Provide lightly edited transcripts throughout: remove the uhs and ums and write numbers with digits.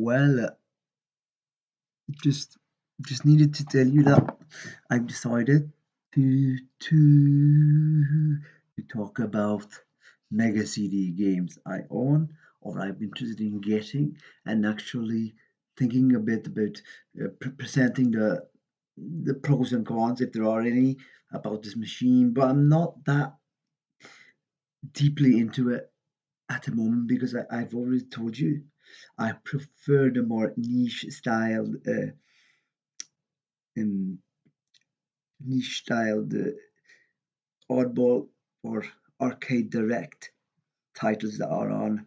Well, just just needed to tell you that I've decided to to to talk about mega CD games I own or I'm interested in getting, and actually thinking a bit about presenting the pros and cons, if there are any, about this machine. But I'm not that deeply into it at the moment because I've already told you I prefer the more niche styled um, oddball or arcade direct titles that are on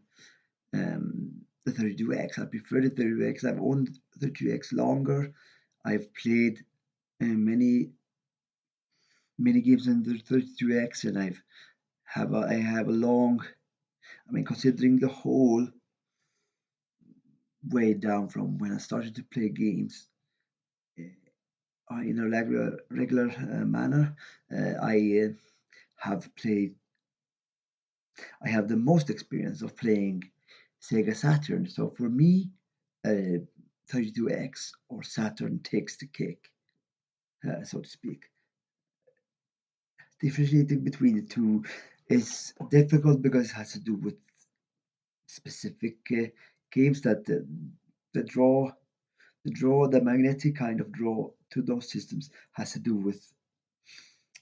the 32X. I prefer the 32X. I've owned 32X longer. I've played many games on the 32X, and I have a long. I mean, considering the whole way down from when I started to play games in a regular manner, I have played I have the most experience of playing Sega Saturn. So for me, 32X or Saturn takes the cake, so to speak. Differentiating between the two is difficult because it has to do with specific games the draw, the magnetic kind of draw to those systems has to do with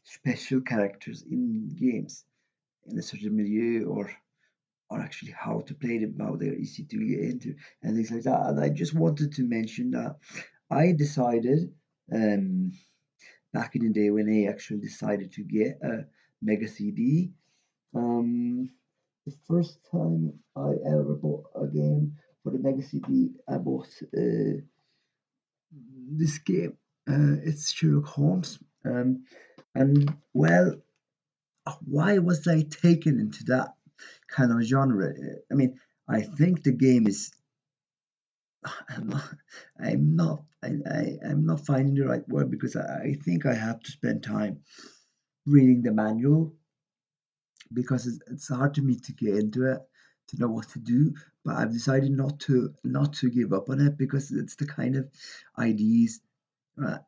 special characters in games in a certain milieu or actually how to play them, how they're easy to get into, and things like that. And I just wanted to mention that I decided um, back in the day when I actually decided to get a Mega CD. The first time I ever bought a game for the Mega CD, I bought this game. It's Sherlock Holmes. And well, why was I taken into that kind of genre? I mean, I think the game is. I'm not. I'm not finding the right word because I think I have to spend time reading the manual because it's hard to me to get into it to know what to do. But I've decided not to give up on it because it's the kind of ideas uh,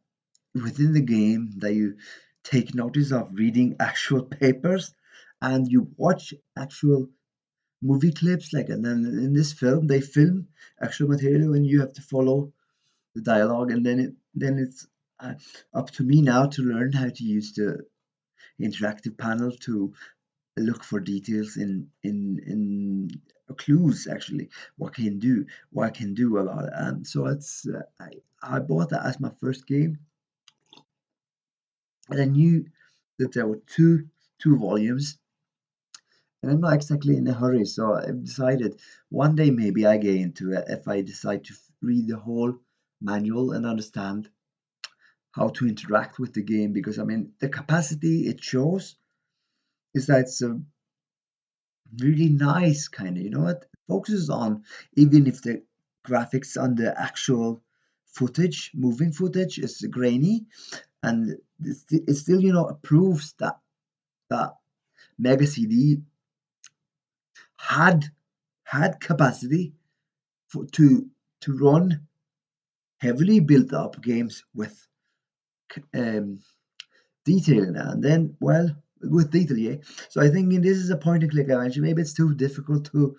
within the game that you take notice of reading actual papers and you watch actual movie clips, like, and then in this film they film actual material and you have to follow the dialogue, and then it's uh, up to me now to learn how to use the interactive panel to look for details in clues, actually what I can do about it. And so I bought that as my first game, and I knew that there were two volumes, and I'm not exactly in a hurry, so I've decided one day maybe I get into it if I decide to read the whole manual and understand how to interact with the game. Because I mean, the capacity it shows is that it's a really nice kind of, it focuses on, even if the graphics on the actual footage, moving footage, is grainy, and it still, proves that Mega CD had capacity to run heavily built up games with um, detail in it. And then, well, with detail, yeah. So I think this is a point and click adventure. Maybe it's too difficult to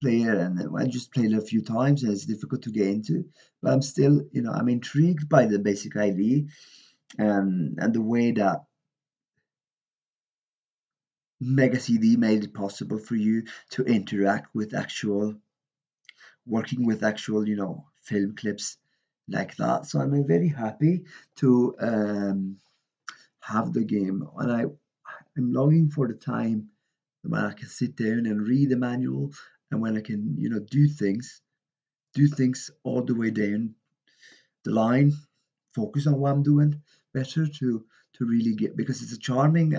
play it, and I just played it a few times, and it's difficult to get into. But I'm still, I'm intrigued by the basic idea, and the way that Mega CD made it possible for you to interact with working with actual, film clips like that. So I'm very happy to have the game, and I'm longing for the time when I can sit down and read the manual, and when I can, do things all the way down the line, focus on what I'm doing better to really get, because it's a charming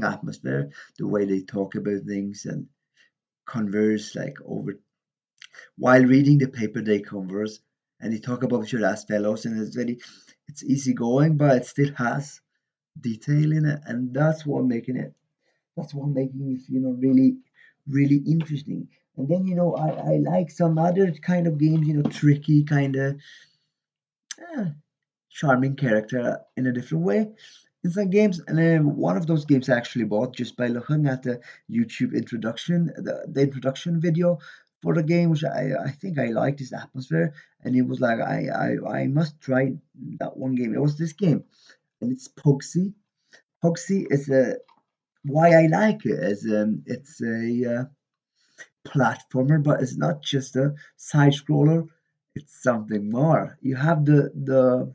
atmosphere, the way they talk about things and converse, like, over while reading the paper they converse, and they talk about your last fellows, and it's easy going, but it still has detail in it, and that's what making it really really interesting. And then I like some other kind of games, tricky kind of charming character in a different way in some games. And then one of those games I actually bought just by looking at the YouTube introduction, the introduction video for the game, which I think I liked this atmosphere, and it was like I must try that one game. It was this game, and it's Poxy. Poxy is a why I like it is it's a platformer, but it's not just a side scroller. It's something more. You have the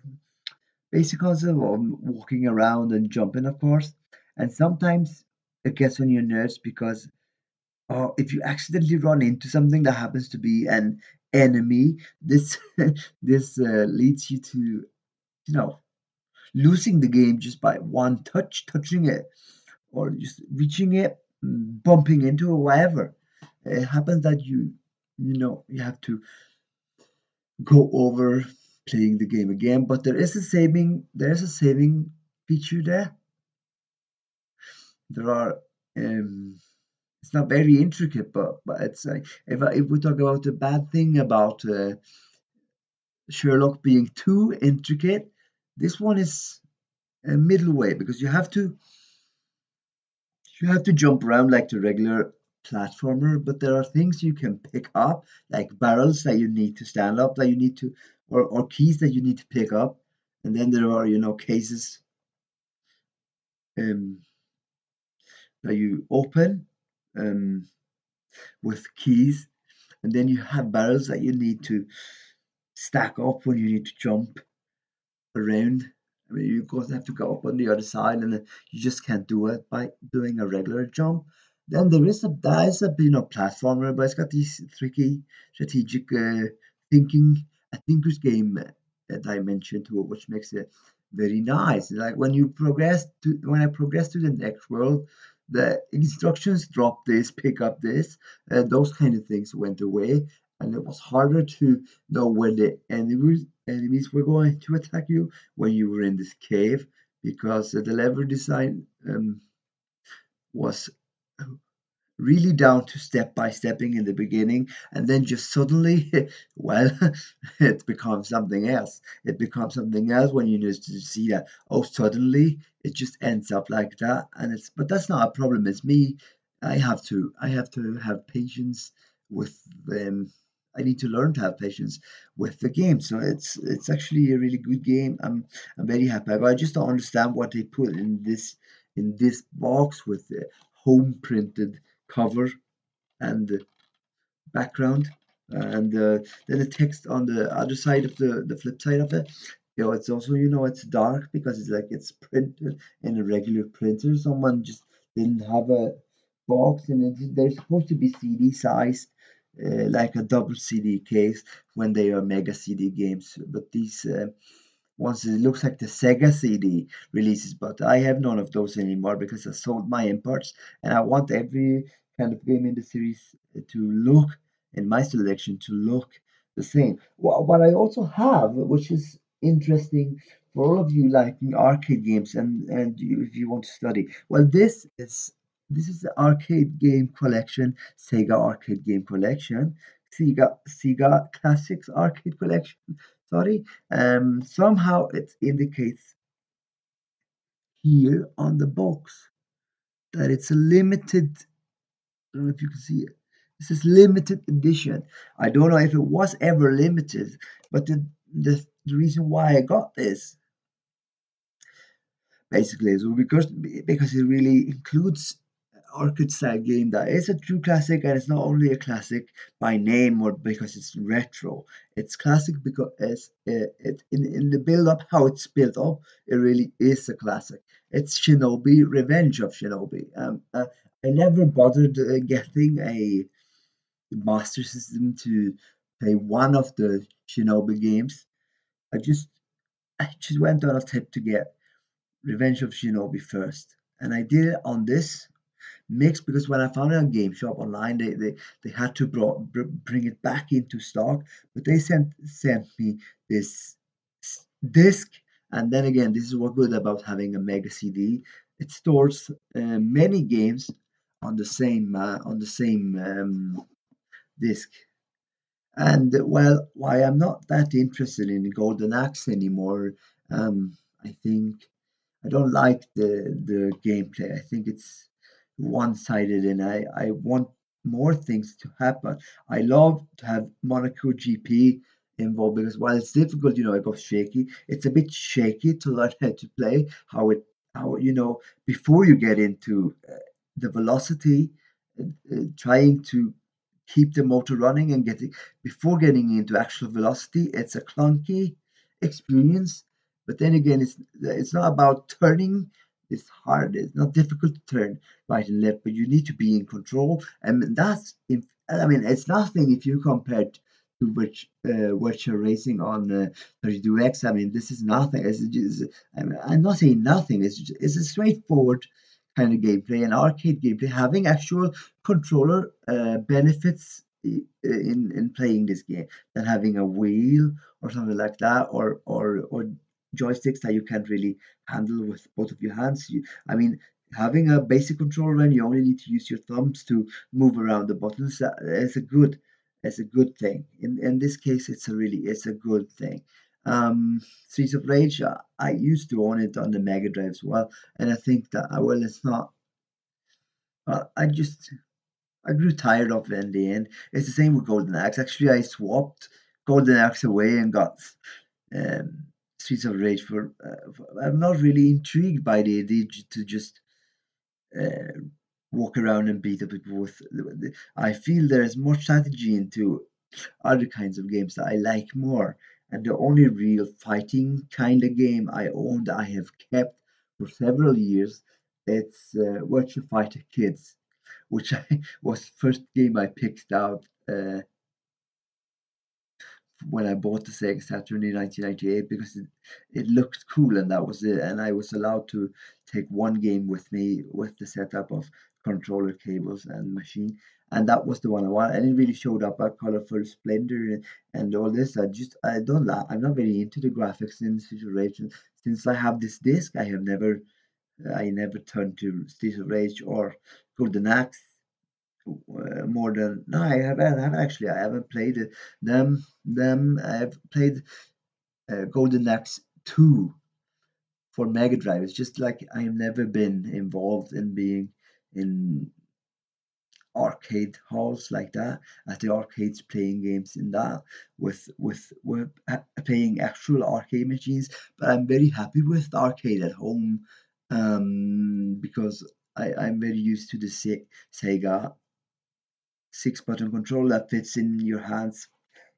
basic concept of walking around and jumping, of course. And sometimes it gets on your nerves because if you accidentally run into something that happens to be an enemy, this this leads you to losing the game just by one touching it, or just reaching it, bumping into it, whatever. It happens that you have to go over playing the game again, but there is a saving feature there. There are it's not very intricate, but it's like if we talk about the bad thing about Sherlock being too intricate, this one is a middle way because you have to jump around like the regular platformer, but there are things you can pick up, like barrels that you need to stand up, that you need to, or keys that you need to pick up, and then there are cases um, that you open um, with keys, and then you have barrels that you need to stack up when you need to jump around. I mean, you of have to go up on the other side, and then you just can't do it by doing a regular jump. Then there is a platformer, but it's got these tricky strategic thinking a thinker's game that I mentioned to it, which makes it very nice. Like when I progress to the next world, the instructions drop this, pick up this, those kind of things went away, and it was harder to know when the enemies were going to attack you when you were in this cave because the level design was really down to step by stepping in the beginning, and then just suddenly well it becomes something else. It becomes something else when you just see that, oh, suddenly it just ends up like that. And it's but that's not a problem. It's me. I have to have patience with them. I need to learn to have patience with the game. So it's actually a really good game. I'm very happy. But I just don't understand what they put in this box with the home printed cover and the background, and then the text on the other side of the flip side of it. It's also it's dark because it's printed in a regular printer. Someone just didn't have a box, and they're supposed to be CD sized, like a double CD case when they are mega CD games. But these once it looks like the Sega CD releases, but I have none of those anymore because I sold my imports, and I want every kind of game in the series to look, in my selection, to look the same. What I also have, which is interesting for all of you liking arcade games and if you want to study, well, this is the arcade game collection, Sega arcade game collection, Sega Classics arcade collection. Sorry, somehow it indicates here on the box that it's a limited. I don't know if you can see it. This is limited edition. I don't know if it was ever limited, but the reason why I got this basically is because it really includes arcade style game that is a true classic, and it's not only a classic by name or because it's retro. It's classic because in the build up, how it's built up, it really is a classic. It's Shinobi Revenge of Shinobi. I never bothered getting a master system to play one of the Shinobi games. I just I just went on a tip to get Revenge of Shinobi first, and I did it on this mix because when I found it on Game Shop online, they had to bring it back into stock, but they sent me this disc, and then again, this is what good about having a Mega CD. It stores many games on the same disc. And well, why I'm not that interested in Golden Axe anymore, I think I don't like the gameplay. I think it's one-sided, and I want more things to happen. I love to have Monaco GP involved because while it's difficult, it goes shaky. It's a bit shaky to learn how to play, how before you get into the velocity, trying to keep the motor running and getting before getting into actual velocity, it's a clunky experience. But then again, it's not about turning. It's hard. It's not difficult to turn right and left, but you need to be in control. And that's if I mean, it's nothing if you compare it to virtual racing on 32X. I mean, this is nothing. It's just, I mean, I'm not saying nothing. It's a straightforward kind of gameplay and arcade gameplay. Having actual controller benefits in playing this game than having a wheel or something like that, or joysticks that you can't really handle with both of your hands. I mean, having a basic controller and you only need to use your thumbs to move around the buttons, it's a good thing. In this case, it's a good thing. Streets of Rage, I used to own it on the Mega Drive as well, and I think that well, it's not. I grew tired of it in the end. It's the same with Golden Axe. Actually, I swapped Golden Axe away and got um, Streets of Rage I'm not really intrigued by the idea to just uh, walk around and beat up people with. I feel there's more strategy into other kinds of games that I like more. And the only real fighting kind of game I own that I have kept for several years, it's Virtua Fighter Kids, which I was the first game I picked out when I bought the Sega Saturn in 1998 because it looked cool and that was it. And I was allowed to take one game with me with the setup of controller cables and machine. And that was the one I wanted. And it really showed up a colorful splendor and all this. I don't like, I'm not very into the graphics in this situation. Since I have this disc, I never turned to Streets of Rage or Golden Axe more than no, I haven't actually. I haven't played it. Them. I've played Golden Axe 2 for Mega Drive. It's just like I have never been involved in being in arcade halls like that at the arcades playing games in that with playing actual arcade machines. But I'm very happy with the arcade at home because I'm very used to the Sega six-button control that fits in your hands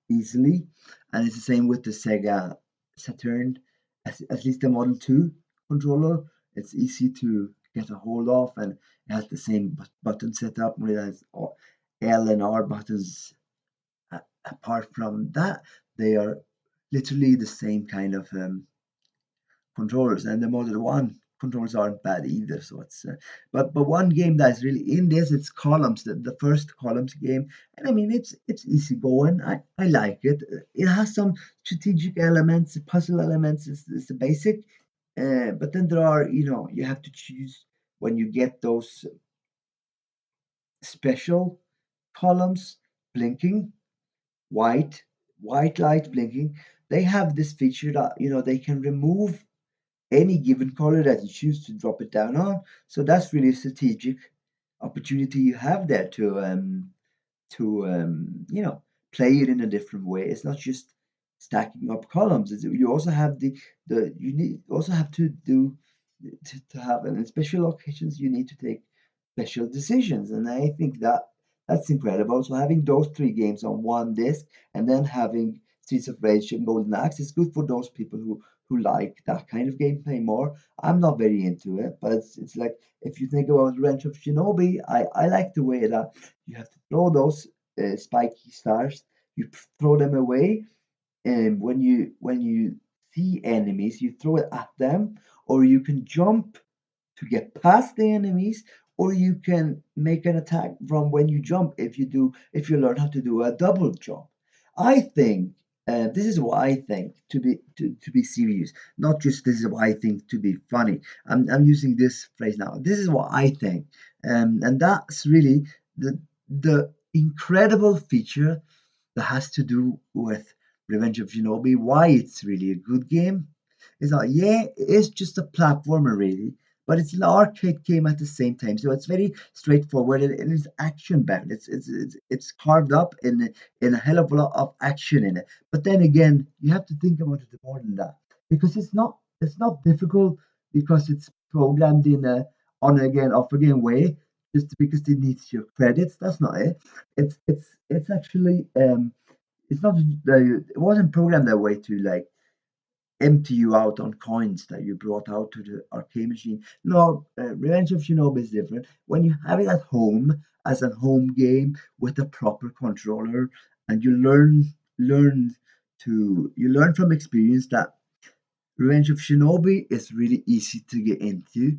easily, and it's the same with the Sega Saturn, at least the Model 2 controller. It's easy to get a hold of, and it has the same button setup. It has L and R buttons. Apart from that, they are literally the same kind of controllers, and the Model One controllers aren't bad either. So it's but one game that's really in this, it's Columns, the first Columns game, and I mean it's easy going. I like it. It has some strategic elements, puzzle elements. It's the basic, but then there are you have to choose when you get those special columns blinking white white light blinking. They have this feature that they can remove any given color that you choose to drop it down on. So that's really a strategic opportunity you have there to play it in a different way. It's not just stacking up columns. You also have the you need also have to do to have and in special occasions you need to take special decisions, and I think that's incredible. So having those three games on one disc and then having Streets of Rage and Golden Axe is good for those people who like that kind of gameplay more. I'm not very into it, but it's like if you think about Revenge of Shinobi, I like the way that you have to throw those spiky stars, you throw them away, and when you see enemies, you throw it at them, or you can jump to get past the enemies, or you can make an attack from when you jump if you learn how to do a double jump. I think this is what I think to be serious, not just this is what I think to be funny. I'm using this phrase now. This is what I think, and that's really the incredible feature that has to do with Revenge of Shinobi, why it's really a good game. Is that, yeah, it's just a platformer really, but it's an arcade game at the same time. So it's very straightforward and it's action backed. It's carved up in a hell of a lot of action in it. But then again, you have to think about it more than that because it's not difficult because it's programmed in a on again off again way just because it needs your credits. That's not it. It's actually it's not it wasn't programmed that way to like empty you out on coins that you brought out to the arcade machine. No, Revenge of Shinobi is different. When you have it at home as a home game with a proper controller, and you learn from experience that Revenge of Shinobi is really easy to get into,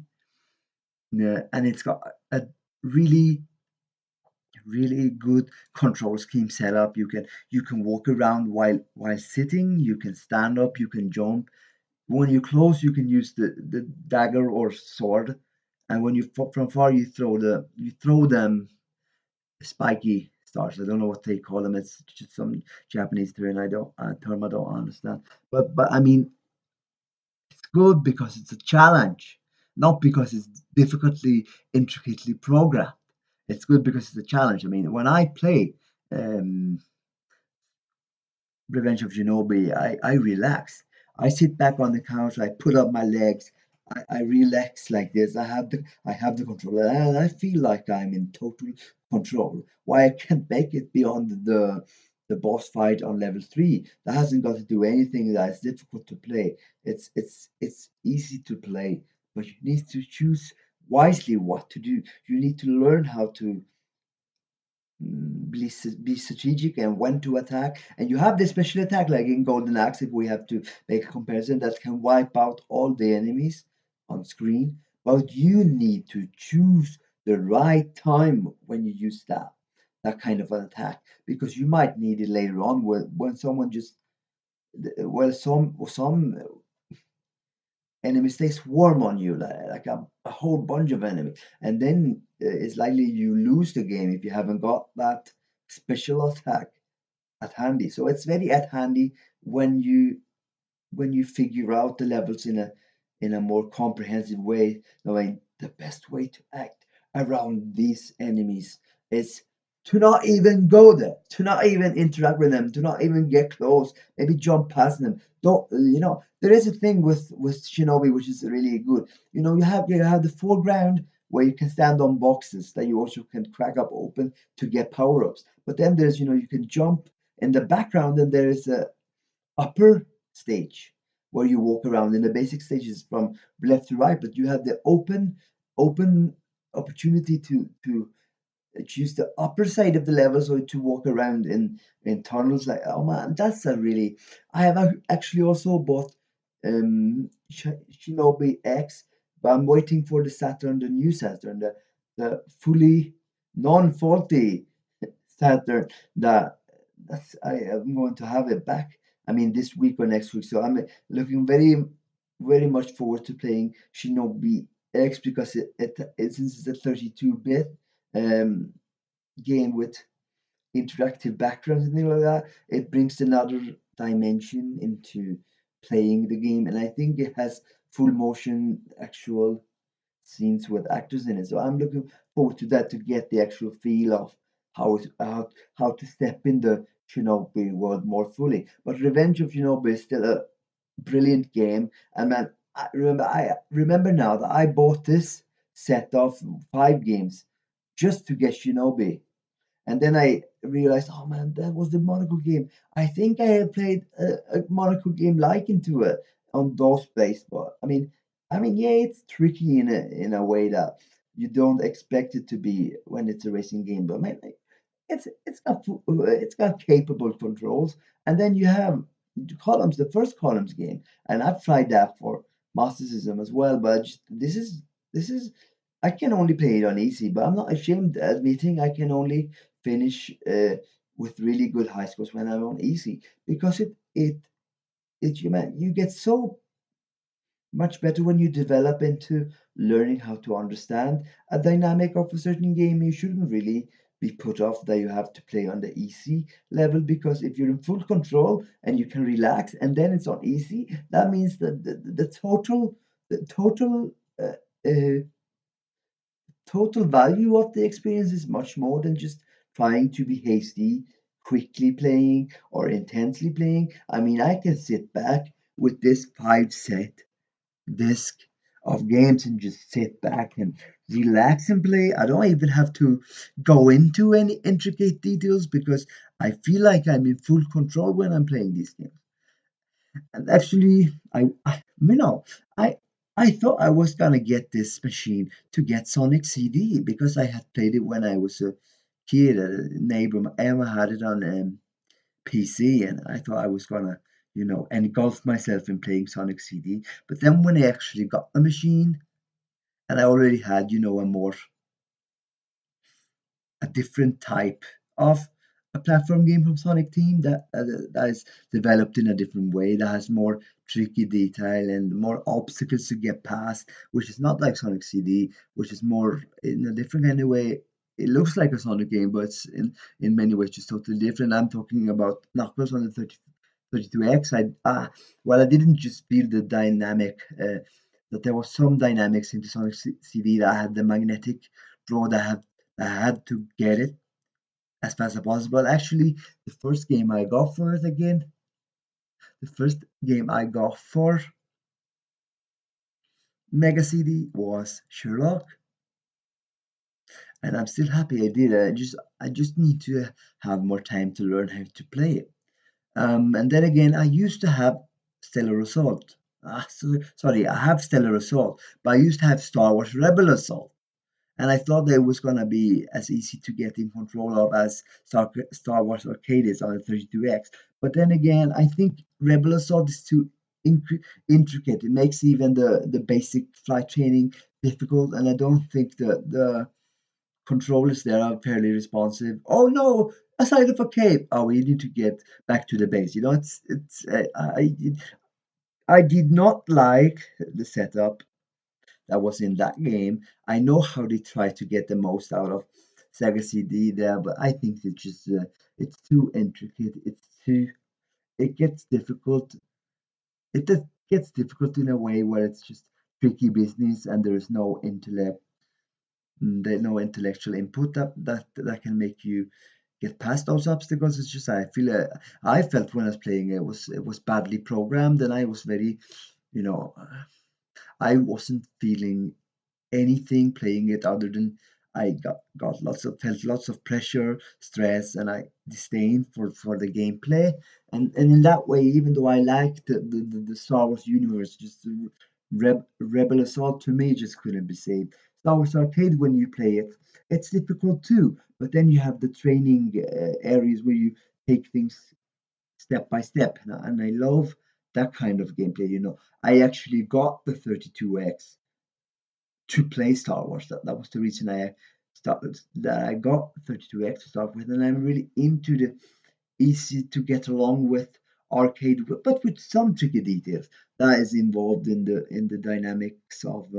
yeah, and it's got a really really good control scheme set up. You can walk around while sitting. You can stand up. You can jump. When you're close, you can use the dagger or sword, and when you from far, you throw them spiky stars. I don't know what they call them. It's just some Japanese term I don't understand. But I mean, it's good because it's a challenge, not because it's difficultly intricately programmed. It's good because it's a challenge. I mean, when I play um, Revenge of Shinobi, I relax. I sit back on the couch, I put up my legs, I relax like this. I have the controller and I feel like I'm in total control. Why I can't make it beyond the boss fight on level 3. That hasn't got to do anything that is difficult to play. It's easy to play, but you need to choose wisely what to do. You need to learn how to be strategic and when to attack. And you have the special attack, like in Golden Axe, if we have to make a comparison, that can wipe out all the enemies on screen. But you need to choose the right time when you use that kind of an attack because you might need it later on when someone just well some enemies they swarm on you like a whole bunch of enemies, and then it's likely you lose the game if you haven't got that special attack at handy. So it's very at handy when you figure out the levels in a more comprehensive way, knowing the best way to act around these enemies is to not even go there, to not even interact with them, to not even get close, maybe jump past them. Don't there is a thing with Shinobi which is really good. You have the foreground where you can stand on boxes that you also can crack up open to get power-ups. But then there's you can jump in the background and there is a upper stage where you walk around, and the basic stage is from left to right, but you have the open opportunity to choose the upper side of the level, so to walk around in tunnels. Like, oh man, that's a really I have actually also bought Shinobi X, but I'm waiting for the new Saturn, the fully non-faulty Saturn. That that's I am going to have it back. I mean, this week or next week. So I'm looking very, very much forward to playing Shinobi X because since it's a 32-bit um, game with interactive backgrounds and things like that, it brings another dimension into playing the game, and I think it has full motion actual scenes with actors in it. So I'm looking forward to that to get the actual feel of how to step in the Shinobi world more fully. But Revenge of Shinobi is still a brilliant game, and man, I remember now that I bought this set of 5 games just to get Shinobi. And then I realized, oh man, that was the Monaco game. I think I have played a Monaco game like into it on DOS based, but I mean, yeah, it's tricky in a way that you don't expect it to be when it's a racing game. But man, like, it's got capable controls, and then you have the columns, the first columns game, and I've tried that for Master System as well. But this is I can only play it on easy, but I'm not ashamed admitting I can only finish with really good high scores when I'm on easy because you get so much better when you develop into learning how to understand a dynamic of a certain game. You shouldn't really be put off that you have to play on the easy level, because if you're in full control and you can relax and then it's on easy, that means that the uh, uh, total value of the experience is much more than just trying to be hasty, quickly playing, or intensely playing. I mean, I can sit back with this 5 set disc of games and just sit back and relax and play. I don't even have to go into any intricate details because I feel like I'm in full control when I'm playing these games. And actually, I I thought I was gonna get this machine to get Sonic CD because I had played it when I was a kid. A neighbor, Emma, had it on PC, and I thought I was gonna, engulf myself in playing Sonic CD. But then when I actually got the machine, and I already had, a different type of a platform game from Sonic Team that is developed in a different way, that has more tricky detail and more obstacles to get past, which is not like Sonic CD, which is more in a different kind of way. It looks like a Sonic game, but it's in many ways just totally different. I'm talking about Knuckles on the 32X. Well, I didn't just feel the dynamic, that there was some dynamics into Sonic CD, that I had the magnetic draw, I had to get it as fast as possible. Actually, the first game I got for it again, the first game I got for Mega CD was Sherlock, and I'm still happy I did it. I just need to have more time to learn how to play it. And then again, I used to have Stellar Assault. Sorry, I have Stellar Assault, but I used to have Star Wars Rebel Assault. And I thought that it was gonna be as easy to get in control of as Star Wars Arcade is on the 32X. But then again, I think Rebel Assault is too intricate. It makes even the basic flight training difficult, and I don't think the controllers there are fairly responsive. Oh no, a side of a cave. Oh, we need to get back to the base. I did not like the setup that was in that game. I know how they try to get the most out of Sega CD there, but I think it's too intricate. It gets difficult. Gets difficult in a way where it's just tricky business and there is no there's no intellectual input that can make you get past those obstacles. It's just I felt when I was playing it was badly programmed, and I was very, you know I wasn't feeling anything playing it other than I got felt lots of pressure, stress, and I disdain for the gameplay. And in that way, even though I liked the Star Wars universe, just the Rebel Assault to me just couldn't be saved. Star Wars Arcade, when you play it, it's difficult too. But then you have the training areas where you take things step by step, and I love that kind of gameplay. I actually got the 32X to play Star Wars. That was the reason I got 32X to start with, and I'm really into the easy to get along with arcade, but with some tricky details that is involved in the dynamics of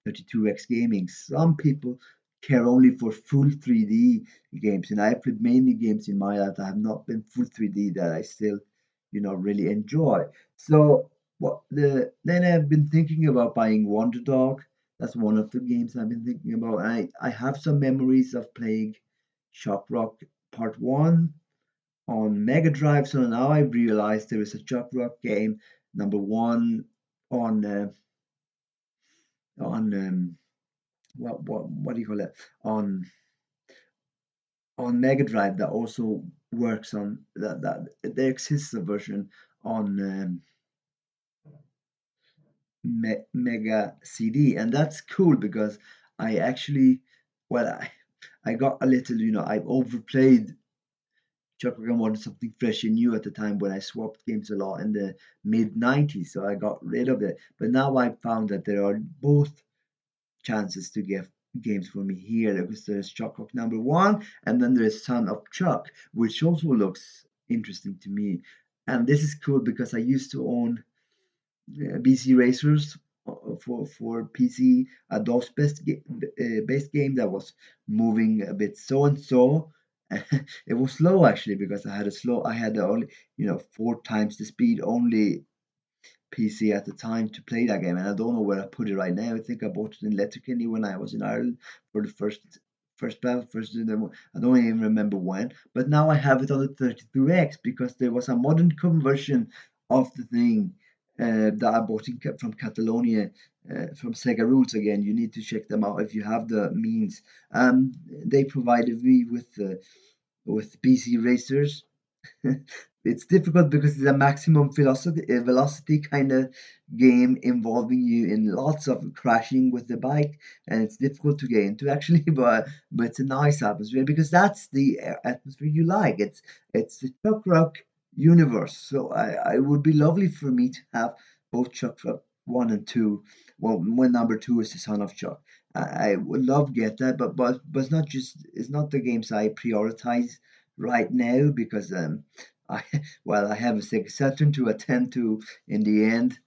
32X gaming. Some people care only for full 3D games, and I played many games in my life that have not been full 3D that I still, really enjoy. So then I've been thinking about buying Wonder Dog. That's one of the games I've been thinking about. I have some memories of playing Shock Rock Part 1 on Mega Drive. So now I realize there is a Shock Rock game number 1 on what do you call it, on Mega Drive, that also works on that there exists a version on Mega CD, and that's cool because I actually, well, I got a little, I overplayed Chocolate and wanted something fresh and new at the time when I swapped games a lot in the mid 90s, so I got rid of it. But now I found that there are both chances to get games for me here, because there's Chocolate number 1, and then there's Son of Chuck, which also looks interesting to me. And this is cool because I used to own BC Racers, for PC, a DOS based game that was moving a bit so and so. It was slow actually because I had only, 4 times the speed only PC at the time to play that game, and I don't know where I put it right now. I think I bought it in Letterkenny when I was in Ireland for the first battle, first demo. I don't even remember when, but now I have it on the 32X because there was a modern conversion of the thing that I bought from Catalonia. From Sega Rules again, you need to check them out if you have the means. They provided me with PC racers. It's difficult because it's a maximum velocity kind of game involving you in lots of crashing with the bike, and it's difficult to get into actually, but it's a nice atmosphere because that's the atmosphere you like. It's the Chuck Rock universe. So I would be lovely for me to have both Chuck Rock 1 and 2. Well, when number 2 is the son of Chuck. I would love to get that, but it's not the games I prioritize right now because I well I have a Sega Saturn to attend to in the end,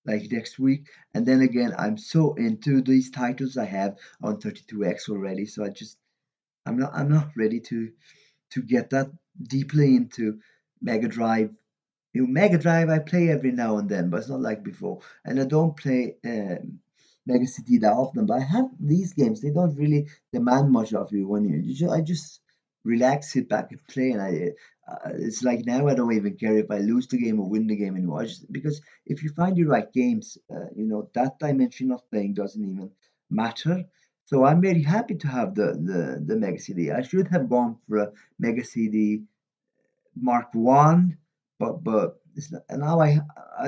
like next week, and then again I'm so into these titles I have on 32X already, so I'm not ready to get that deeply into Mega Drive. Mega Drive I play every now and then, but it's not like before. And I don't play Mega City that often. But I have these games; they don't really demand much of you when I just relax, sit back, and play. And it's like now I don't even care if I lose the game or win the game anymore. Because if you find the right games, that dimension of playing doesn't even matter. So I'm very happy to have the Mega CD. I should have gone for a Mega CD Mark 1, but it's not, and now I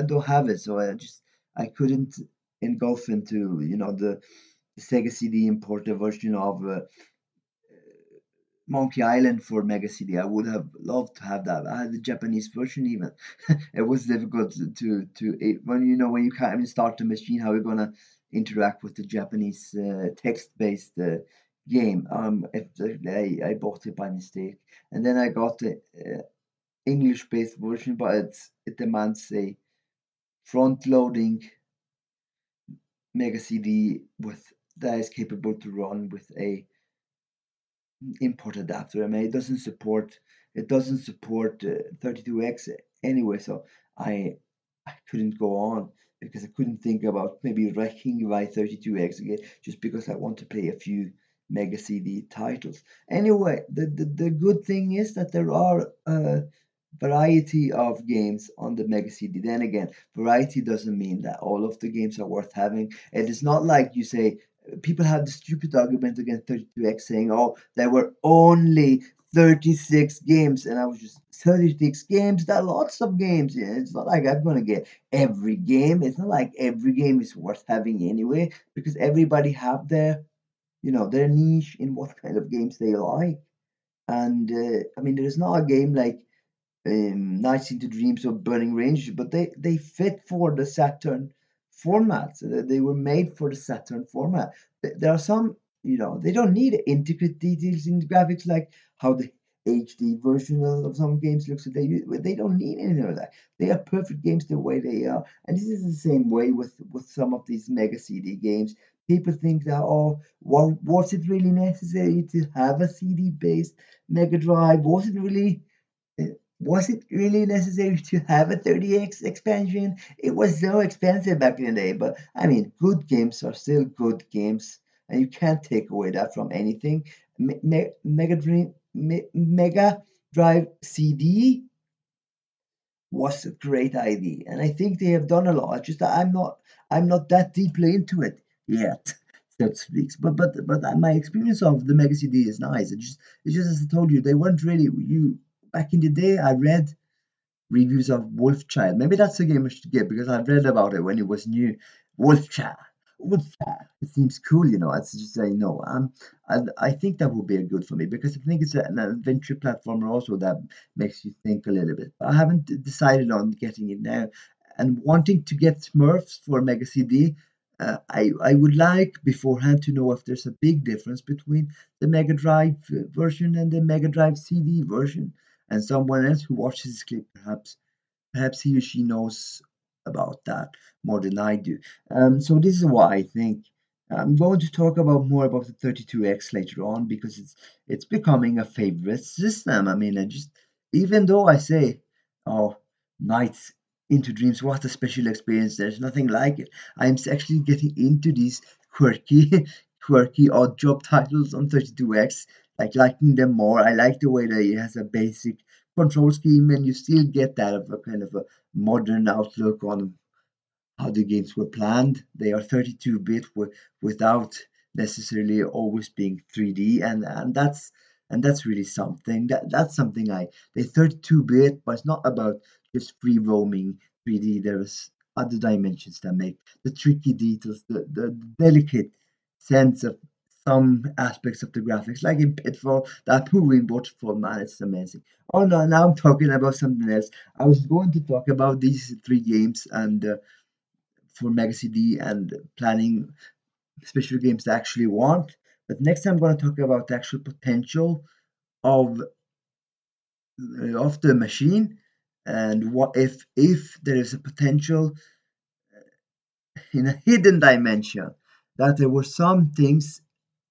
don't have it, so I couldn't engulf into the Sega CD imported version of Monkey Island for Mega CD. I would have loved to have that. I had the Japanese version even. It was difficult when you can't even start the machine. How are you gonna interact with the Japanese text-based game? If I bought it by mistake, and then I got the English-based version, but it demands a front-loading Mega CD with that is capable to run with a import adapter. I mean, it doesn't support 32X anyway, so I I couldn't go on because I couldn't think about maybe wrecking my 32X again just because I want to play a few Mega CD titles. Anyway, the good thing is that there are variety of games on the Mega CD. Then again, variety doesn't mean that all of the games are worth having. It is not like you say, people have the stupid argument against 32X saying, oh, there were only 36 games. And I was just, 36 games? There are lots of games. Yeah, it's not like I'm going to get every game. It's not like every game is worth having anyway, because everybody have their niche in what kind of games they like. And I mean, there's not a game like Nights into Dreams or Burning Range, but they fit for the Saturn format. So they were made for the Saturn format. There are some, they don't need intricate details in the graphics like how the HD version of some games looks. They don't need any of that. They are perfect games the way they are. And this is the same way with some of these Mega CD games. People think that, oh, well, was it really necessary to have a CD based Mega Drive? Was it really necessary to have a 30X expansion? It was so expensive back in the day, but I mean, good games are still good games, and you can't take away that from anything. Mega Drive CD was a great idea, and I think they have done a lot. Just that I'm not that deeply into it yet, so to speak. But my experience of the Mega CD is nice. It's just as I told you, they weren't really you back in the day. I read reviews of Wolfchild. Maybe that's the game I should get because I've read about it when it was new. Wolfchild. Wolfchild. It seems cool, It's just I think that would be good for me because I think it's an adventure platformer also that makes you think a little bit. But I haven't decided on getting it now, and wanting to get Smurfs for Mega CD. I would like beforehand to know if there's a big difference between the Mega Drive version and the Mega Drive CD version, and someone else who watches this clip perhaps he or she knows about that more than I do. So this is why I think I'm going to talk about more about the 32X later on because it's becoming a favorite system. I mean, I just even though I say, oh, Nights into Dreams, what a special experience. There's nothing like it. I'm actually getting into these quirky, quirky odd job titles on 32X, like liking them more. I like the way that it has a basic control scheme and you still get that of a kind of a modern outlook on how the games were planned. They are 32-bit without necessarily always being 3D, and that's really something. That's something they're 32-bit, but it's not about just free roaming 3D. There's other dimensions that make the tricky details, the delicate sense of some aspects of the graphics, like in Pitfall, that moving waterfall, man, it's amazing. Oh no, now I'm talking about something else. I was going to talk about these three games and for Mega CD and planning special games they actually want. But next time I'm going to talk about the actual potential of the machine and what if there is a potential in a hidden dimension that there were some things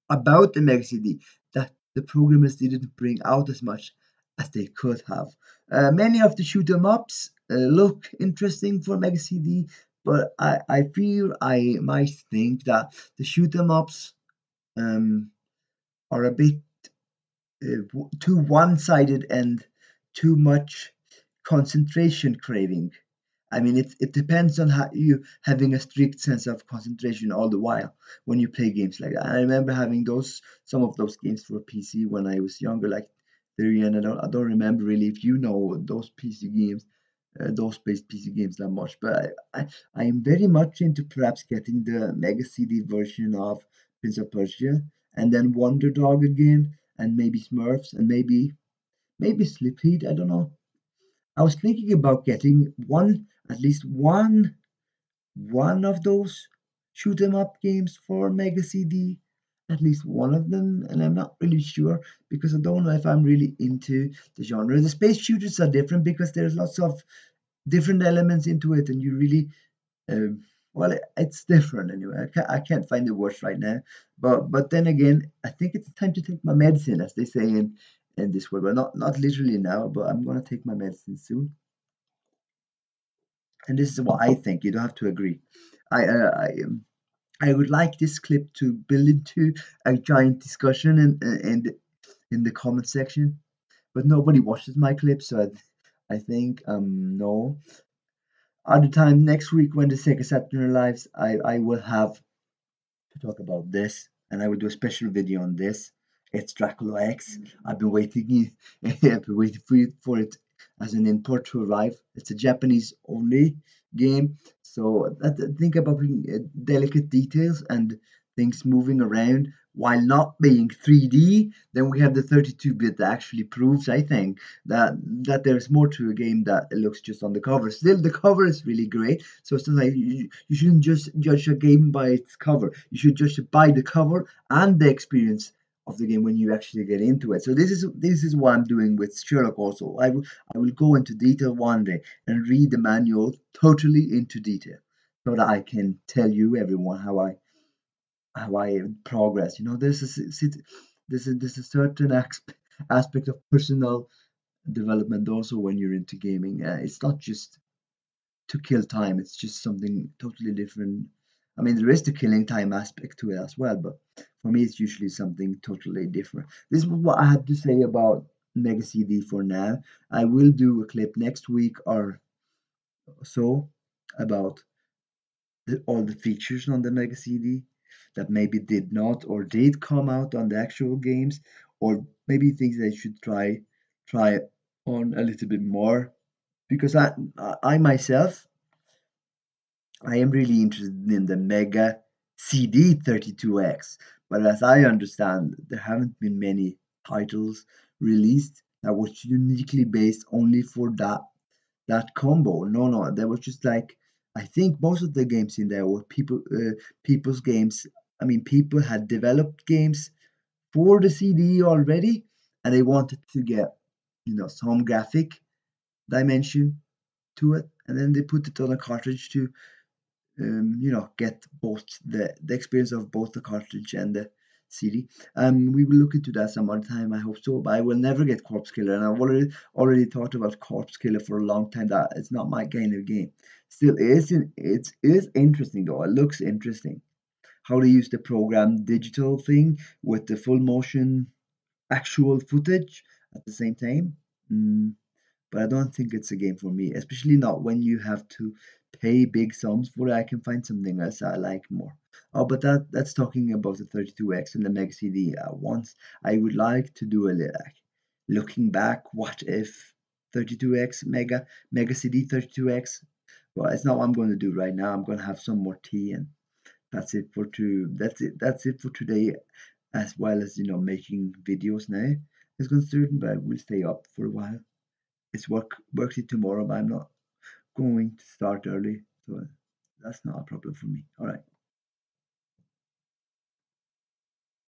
about the Mega CD that the programmers didn't bring out as much as they could have. Many of the shoot 'em ups look interesting for Mega CD, but I feel I might think that the shoot 'em ups um, are a bit too one-sided and too much concentration craving. I mean, it depends on how you having a strict sense of concentration all the while when you play games like that. I remember having some of those games for PC when I was younger, like Theory, and I don't remember really if you know those PC games, those based PC games that much. But I am very much into perhaps getting the Mega CD version of Prince of Persia, and then Wonder Dog again, and maybe Smurfs, and maybe Slip Heat. I don't know. I was thinking about getting at least one of those shoot 'em up games for Mega CD, at least one of them, and I'm not really sure because I don't know if I'm really into the genre. The space shooters are different because there's lots of different elements into it, and you really, um, well, it's different anyway. I can't find the words right now, but then again, I think it's time to take my medicine, as they say in this world. Well, not literally now, but I'm gonna take my medicine soon. And this is what I think. You don't have to agree. I uh, I um, I would like this clip to build into a giant discussion in the comment section, but nobody watches my clip, so I think no. Other time next week when the Sega Saturn arrives, I will have to talk about this, and I will do a special video on this. It's Dracula X. I've been waiting. I've been waiting for it as an import to arrive. It's a Japanese only game, so think about delicate details and things moving around while not being 3D. Then we have the 32-bit that actually proves, I think, that there's more to a game that it looks just on the cover. Still, the cover is really great. So it's not like you shouldn't just judge a game by its cover. You should judge it by the cover and the experience of the game when you actually get into it. So this is what I'm doing with Sherlock also. I will go into detail one day and read the manual totally into detail so that I can tell you everyone how I progress. There's a certain aspect of personal development also when you're into gaming. It's not just to kill time. It's just something totally different. I mean, there is the killing time aspect to it as well, but for me, it's usually something totally different. This is what I had to say about Mega CD for now. I will do a clip next week or so about all the features on the Mega CD that maybe did not or did come out on the actual games, or maybe things I should try on a little bit more because I myself I am really interested in the Mega CD 32X, but as I understand, there haven't been many titles released that was uniquely based only for that combo. No, no, there was just like I think most of the games in there were people's games. I mean, people had developed games for the CD already, and they wanted to get some graphic dimension to it, and then they put it on a cartridge to get both the experience of both the cartridge and the CD. We will look into that some other time. I hope so, but I will never get Corpse Killer, and I've already thought about Corpse Killer for a long time. That it's not my kind of game. Still, it is interesting though. It looks interesting how they use the program digital thing with the full motion actual footage at the same time. But I don't think it's a game for me, especially not when you have to pay big sums for it. I can find something else I like more. Oh, but that's talking about the 32X and the Mega CD. Once I would like to do a little looking back, what if 32X Mega CD 32X? Well, it's not what I'm going to do right now. I'm going to have some more tea, and That's it for today, as well as making videos now. It's concerned, but I will stay up for a while. It's works it tomorrow, but I'm not going to start early, so that's not a problem for me. All right.